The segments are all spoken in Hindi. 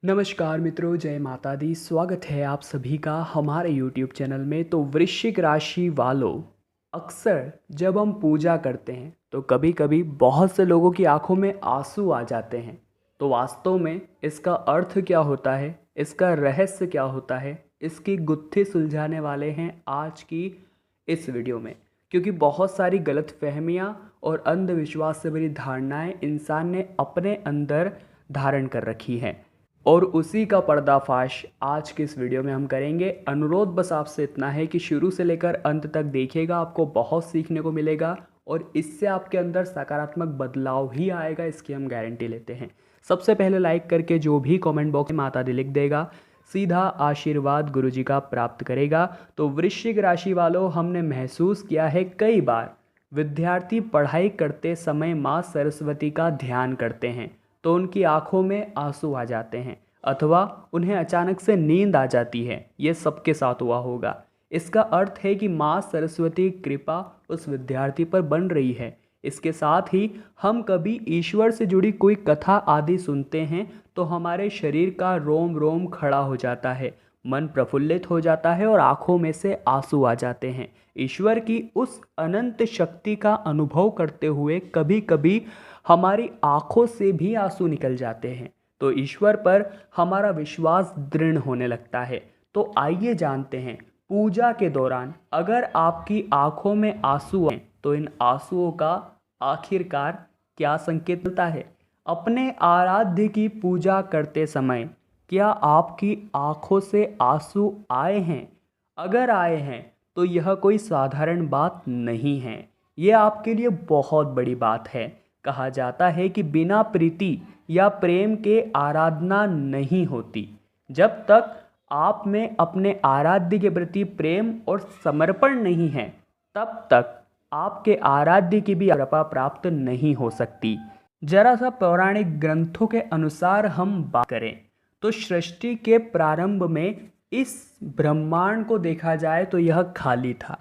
नमस्कार मित्रों, जय माता दी। स्वागत है आप सभी का हमारे YouTube चैनल में। तो वृश्चिक राशि वालों, अक्सर जब हम पूजा करते हैं तो कभी कभी बहुत से लोगों की आंखों में आंसू आ जाते हैं। तो वास्तव में इसका अर्थ क्या होता है, इसका रहस्य क्या होता है, इसकी गुत्थी सुलझाने वाले हैं आज की इस वीडियो में। क्योंकि बहुत सारी गलतफहमियां और अंधविश्वास से भरी धारणाएं इंसान ने अपने अंदर धारण कर रखी हैं और उसी का पर्दाफाश आज के इस वीडियो में हम करेंगे। अनुरोध बस आपसे इतना है कि शुरू से लेकर अंत तक देखिएगा, आपको बहुत सीखने को मिलेगा और इससे आपके अंदर सकारात्मक बदलाव ही आएगा, इसकी हम गारंटी लेते हैं। सबसे पहले लाइक करके जो भी कमेंट बॉक्स में माता दी लिख देगा, सीधा आशीर्वाद गुरुजी का प्राप्त करेगा। तो वृश्चिक राशि वालों, हमने महसूस किया है कई बार विद्यार्थी पढ़ाई करते समय माँ सरस्वती का ध्यान करते हैं तो उनकी आंखों में आंसू आ जाते हैं अथवा उन्हें अचानक से नींद आ जाती है। ये सबके साथ हुआ होगा। इसका अर्थ है कि माँ सरस्वती की कृपा उस विद्यार्थी पर बन रही है। इसके साथ ही हम कभी ईश्वर से जुड़ी कोई कथा आदि सुनते हैं तो हमारे शरीर का रोम रोम खड़ा हो जाता है, मन प्रफुल्लित हो जाता है और आंखों में से आंसू आ जाते हैं। ईश्वर की उस अनंत शक्ति का अनुभव करते हुए कभी कभी हमारी आंखों से भी आंसू निकल जाते हैं, तो ईश्वर पर हमारा विश्वास दृढ़ होने लगता है। तो आइए जानते हैं, पूजा के दौरान अगर आपकी आंखों में आंसू आए तो इन आंसुओं का आखिरकार क्या संकेत मिलता है। अपने आराध्य की पूजा करते समय क्या आपकी आंखों से आंसू आए हैं? अगर आए हैं तो यह कोई साधारण बात नहीं है, यह आपके लिए बहुत बड़ी बात है। कहा जाता है कि बिना प्रीति या प्रेम के आराधना नहीं होती। जब तक आप में अपने आराध्य के प्रति प्रेम और समर्पण नहीं है, तब तक आपके आराध्य की भी कृपा प्राप्त नहीं हो सकती। जरा सा पौराणिक ग्रंथों के अनुसार हम बात करें तो सृष्टि के प्रारंभ में इस ब्रह्मांड को देखा जाए तो यह खाली था,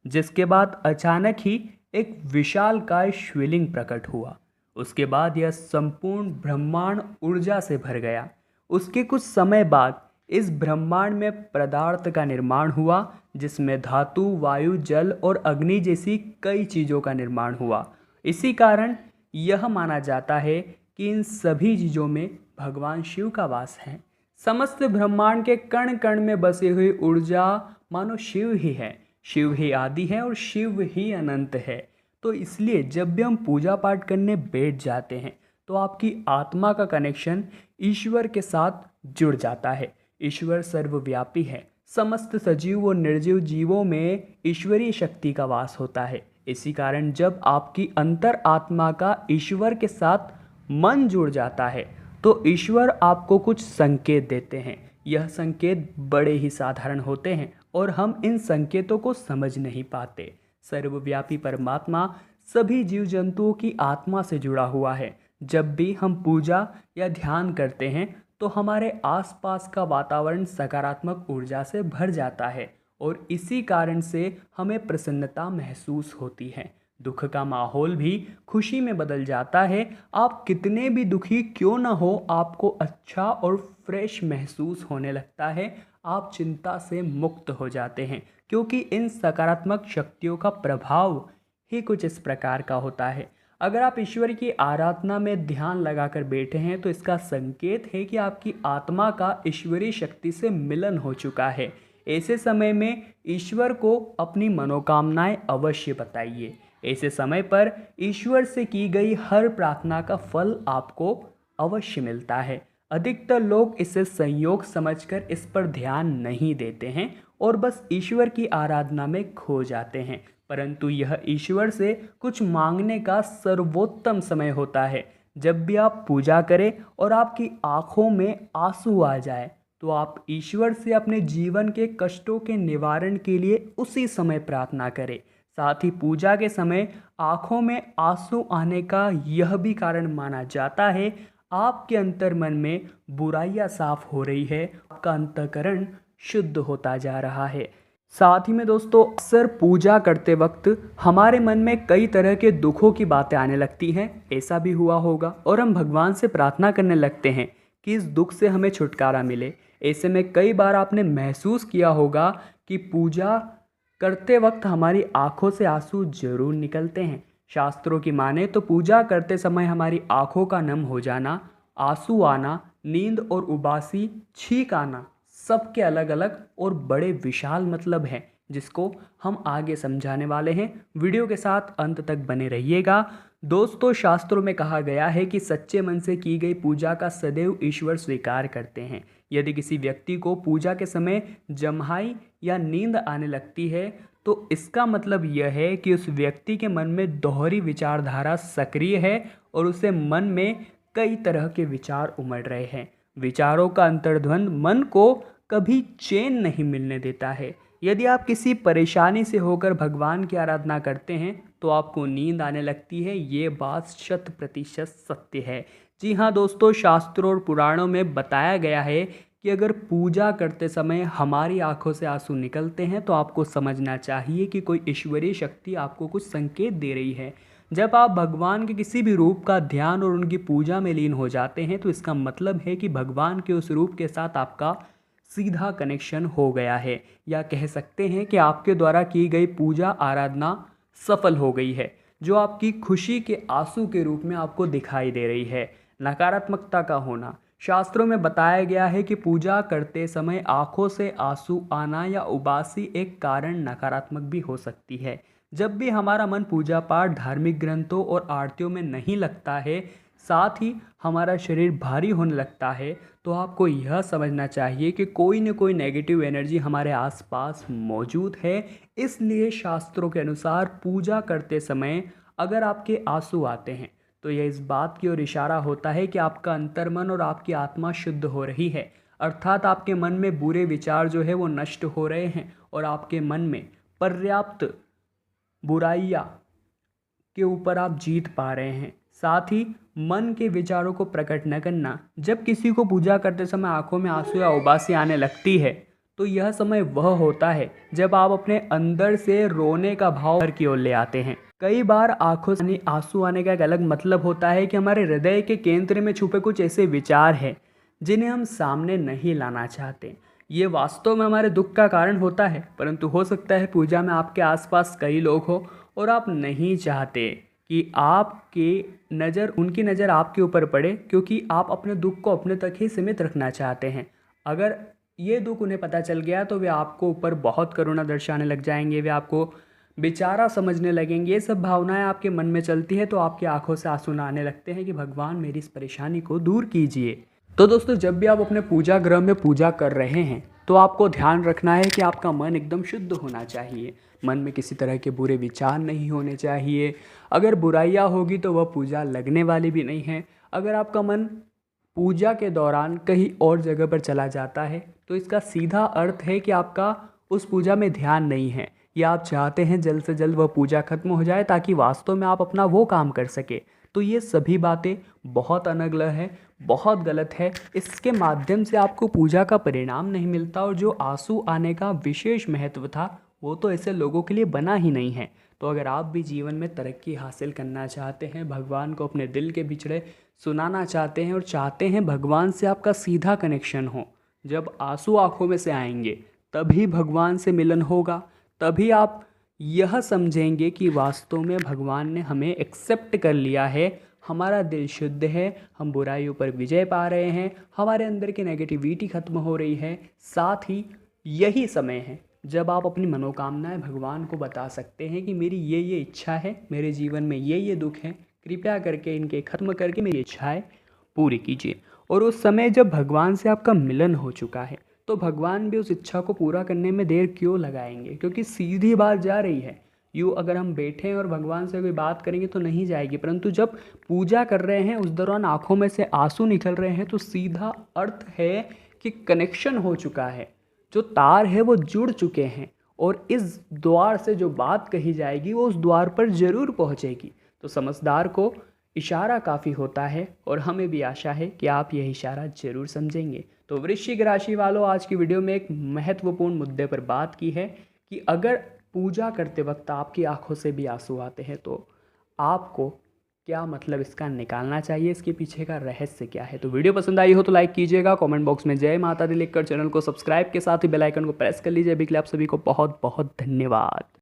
जिसके बाद अचानक ही एक विशालकाय शिवलिंग प्रकट हुआ। उसके बाद यह संपूर्ण ब्रह्मांड ऊर्जा से भर गया। उसके कुछ समय बाद इस ब्रह्मांड में पदार्थ का निर्माण हुआ, जिसमें धातु, वायु, जल और अग्नि जैसी कई चीज़ों का निर्माण हुआ। इसी कारण यह माना जाता है कि इन सभी चीज़ों में भगवान शिव का वास है। समस्त ब्रह्मांड के कण कण में बसी हुई ऊर्जा मानो शिव ही है। शिव ही आदि है और शिव ही अनंत है। तो इसलिए जब भी हम पूजा पाठ करने बैठ जाते हैं तो आपकी आत्मा का कनेक्शन ईश्वर के साथ जुड़ जाता है। ईश्वर सर्वव्यापी है। समस्त सजीव और निर्जीव जीवों में ईश्वरीय शक्ति का वास होता है। इसी कारण जब आपकी अंतर आत्मा का ईश्वर के साथ मन जुड़ जाता है तो ईश्वर आपको कुछ संकेत देते हैं। यह संकेत बड़े ही साधारण होते हैं और हम इन संकेतों को समझ नहीं पाते। सर्वव्यापी परमात्मा सभी जीव जंतुओं की आत्मा से जुड़ा हुआ है। जब भी हम पूजा या ध्यान करते हैं तो हमारे आसपास का वातावरण सकारात्मक ऊर्जा से भर जाता है और इसी कारण से हमें प्रसन्नता महसूस होती है। दुख का माहौल भी खुशी में बदल जाता है। आप कितने भी दुखी क्यों न हो, आपको अच्छा और फ्रेश महसूस होने लगता है। आप चिंता से मुक्त हो जाते हैं, क्योंकि इन सकारात्मक शक्तियों का प्रभाव ही कुछ इस प्रकार का होता है। अगर आप ईश्वर की आराधना में ध्यान लगाकर बैठे हैं तो इसका संकेत है कि आपकी आत्मा का ईश्वरीय शक्ति से मिलन हो चुका है। ऐसे समय में ईश्वर को अपनी मनोकामनाएं अवश्य बताइए। ऐसे समय पर ईश्वर से की गई हर प्रार्थना का फल आपको अवश्य मिलता है। अधिकतर लोग इसे संयोग समझकर इस पर ध्यान नहीं देते हैं और बस ईश्वर की आराधना में खो जाते हैं। परंतु यह ईश्वर से कुछ मांगने का सर्वोत्तम समय होता है। जब भी आप पूजा करें और आपकी आंखों में आंसू आ जाए तो आप ईश्वर से अपने जीवन के कष्टों के निवारण के लिए उसी समय प्रार्थना करें। साथ ही पूजा के समय आंखों में आंसू आने का यह भी कारण माना जाता है, आपके अंतर मन में बुराइयां साफ हो रही है, आपका अंतःकरण शुद्ध होता जा रहा है। साथ ही में दोस्तों, अक्सर पूजा करते वक्त हमारे मन में कई तरह के दुखों की बातें आने लगती हैं। ऐसा भी हुआ होगा और हम भगवान से प्रार्थना करने लगते हैं कि इस दुख से हमें छुटकारा मिले। ऐसे में कई बार आपने महसूस किया होगा कि पूजा करते वक्त हमारी आंखों से आंसू जरूर निकलते हैं। शास्त्रों की माने तो पूजा करते समय हमारी आंखों का नम हो जाना, आंसू आना, नींद और उबासी, छींक आना, सबके अलग अलग और बड़े विशाल मतलब हैं, जिसको हम आगे समझाने वाले हैं। वीडियो के साथ अंत तक बने रहिएगा। दोस्तों, शास्त्रों में कहा गया है कि सच्चे मन से की गई पूजा का सदैव ईश्वर स्वीकार करते हैं। यदि किसी व्यक्ति को पूजा के समय जम्हाई या नींद आने लगती है तो इसका मतलब यह है कि उस व्यक्ति के मन में दोहरी विचारधारा सक्रिय है और उसे मन में कई तरह के विचार उमड़ रहे हैं। विचारों का अंतर्द्वंद मन को कभी चैन नहीं मिलने देता है। यदि आप किसी परेशानी से होकर भगवान की आराधना करते हैं तो आपको नींद आने लगती है, ये बात 100% सत्य है। जी हाँ दोस्तों, शास्त्रों और पुराणों में बताया गया है कि अगर पूजा करते समय हमारी आंखों से आंसू निकलते हैं तो आपको समझना चाहिए कि कोई ईश्वरीय शक्ति आपको कुछ संकेत दे रही है। जब आप भगवान के किसी भी रूप का ध्यान और उनकी पूजा में लीन हो जाते हैं तो इसका मतलब है कि भगवान के उस रूप के साथ आपका सीधा कनेक्शन हो गया है, या कह सकते हैं कि आपके द्वारा की गई पूजा आराधना सफल हो गई है, जो आपकी खुशी के आंसू के रूप में आपको दिखाई दे रही है। नकारात्मकता का होना, शास्त्रों में बताया गया है कि पूजा करते समय आंखों से आंसू आना या उबासी एक कारण नकारात्मक भी हो सकती है। जब भी हमारा मन पूजा पाठ, धार्मिक ग्रंथों और आरतियों में नहीं लगता है, साथ ही हमारा शरीर भारी होने लगता है, तो आपको यह समझना चाहिए कि कोई न कोई नेगेटिव एनर्जी हमारे आसपास मौजूद है। इसलिए शास्त्रों के अनुसार पूजा करते समय अगर आपके आंसू आते हैं तो यह इस बात की ओर इशारा होता है कि आपका अंतर्मन और आपकी आत्मा शुद्ध हो रही है, अर्थात आपके मन में बुरे विचार जो है वो नष्ट हो रहे हैं और आपके मन में पर्याप्त बुराइयाँ के ऊपर आप जीत पा रहे हैं। साथ ही मन के विचारों को प्रकट न करना, जब किसी को पूजा करते समय आंखों में आंसू या उबासी आने लगती है तो यह समय वह होता है जब आप अपने अंदर से रोने का भाव घर की ओर ले आते हैं। कई बार आंखों से आंसू आने का एक अलग मतलब होता है कि हमारे हृदय के केंद्र में छुपे कुछ ऐसे विचार हैं जिन्हें हम सामने नहीं लाना चाहते। ये वास्तव में हमारे दुख का कारण होता है, परंतु हो सकता है पूजा में आपके आसपास कई लोग हो और आप नहीं चाहते कि उनकी नज़र आपके ऊपर पड़े, क्योंकि आप अपने दुख को अपने तक ही सीमित रखना चाहते हैं। अगर ये दुख उन्हें पता चल गया तो वे आपको ऊपर बहुत करुणा दर्शाने लग जाएंगे, वे आपको बेचारा समझने लगेंगे। ये सब भावनाएं आपके मन में चलती है तो आपकी आंखों से आंसू आने लगते हैं कि भगवान मेरी इस परेशानी को दूर कीजिए। तो दोस्तों, जब भी आप अपने पूजा गृह में पूजा कर रहे हैं तो आपको ध्यान रखना है कि आपका मन एकदम शुद्ध होना चाहिए। मन में किसी तरह के बुरे विचार नहीं होने चाहिए। अगर बुराइयाँ होगी तो वह पूजा लगने वाली भी नहीं है। अगर आपका मन पूजा के दौरान कहीं और जगह पर चला जाता है तो इसका सीधा अर्थ है कि आपका उस पूजा में ध्यान नहीं है, या आप चाहते हैं जल्द से जल्द वह पूजा खत्म हो जाए ताकि वास्तव में आप अपना वो काम कर सके। तो ये सभी बातें बहुत अनगढ़ है, बहुत गलत है। इसके माध्यम से आपको पूजा का परिणाम नहीं मिलता और जो आंसू आने का विशेष महत्व था वो तो ऐसे लोगों के लिए बना ही नहीं है। तो अगर आप भी जीवन में तरक्की हासिल करना चाहते हैं, भगवान को अपने दिल के बिछड़े सुनाना चाहते हैं और चाहते हैं भगवान से आपका सीधा कनेक्शन हो, जब आंसू आंखों में से आएंगे तभी भगवान से मिलन होगा। तभी आप यह समझेंगे कि वास्तव में भगवान ने हमें एक्सेप्ट कर लिया है, हमारा दिल शुद्ध है, हम बुराइयों पर विजय पा रहे हैं, हमारे अंदर की नेगेटिविटी खत्म हो रही है। साथ ही यही समय है जब आप अपनी मनोकामनाएं भगवान को बता सकते हैं कि मेरी ये इच्छा है, मेरे जीवन में ये दुख है, कृपया करके इनके खत्म करके मेरी इच्छाएं पूरी कीजिए। और उस समय जब भगवान से आपका मिलन हो चुका है तो भगवान भी उस इच्छा को पूरा करने में देर क्यों लगाएंगे, क्योंकि सीधी बात जा रही है। यूँ अगर हम बैठे हैं और भगवान से कोई बात करेंगे तो नहीं जाएगी, परंतु जब पूजा कर रहे हैं उस दौरान आंखों में से आंसू निकल रहे हैं तो सीधा अर्थ है कि कनेक्शन हो चुका है, जो तार है वो जुड़ चुके हैं और इस द्वार से जो बात कही जाएगी वो उस द्वार पर ज़रूर पहुंचेगी। तो समझदार को इशारा काफ़ी होता है और हमें भी आशा है कि आप यह इशारा ज़रूर समझेंगे। तो वृश्चिक राशि वालों, आज की वीडियो में एक महत्वपूर्ण मुद्दे पर बात की है कि अगर पूजा करते वक्त आपकी आंखों से भी आंसू आते हैं तो आपको क्या मतलब इसका निकालना चाहिए, इसके पीछे का रहस्य क्या है। तो वीडियो पसंद आई हो तो लाइक कीजिएगा, कमेंट बॉक्स में जय माता दी लिखकर चैनल को सब्सक्राइब के साथ ही बेल आइकन को प्रेस कर लीजिए। अभी के लिए आप सभी को बहुत बहुत धन्यवाद।